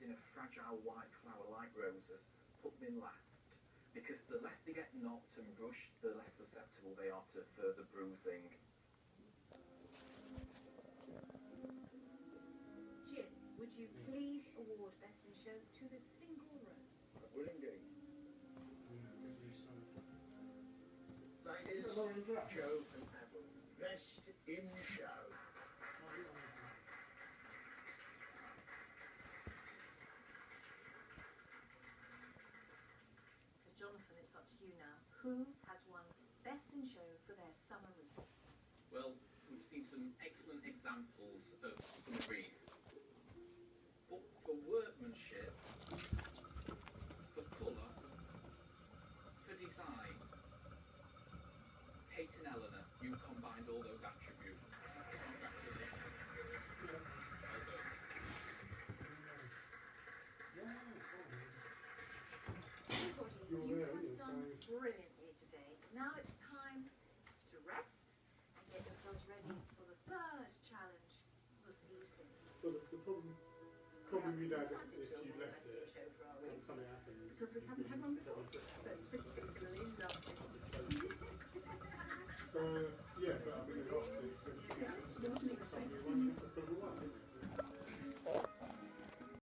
choosing a fragile white flower like roses, put them in last, because the less they get knocked and brushed, the less susceptible they are to further bruising. Jim, would you please award Best in Show to the single rose? I will indeed. Ladies, Joe and Pebble, Best in Show. So Jonathan, it's up to you now. Who has won Best in Show for their summer wreath? Well, we've seen some excellent examples of summer wreaths, but for workmanship, for colour, for design, Kate and Eleanor, you combined all those attributes. Congratulations. Well done. Everybody, you have done brilliantly today. Now it's time to rest and get yourselves ready for the third challenge. We'll see you soon. Well, the problem you'd had if you left it and something happened. Because we haven't had one before. So it's pretty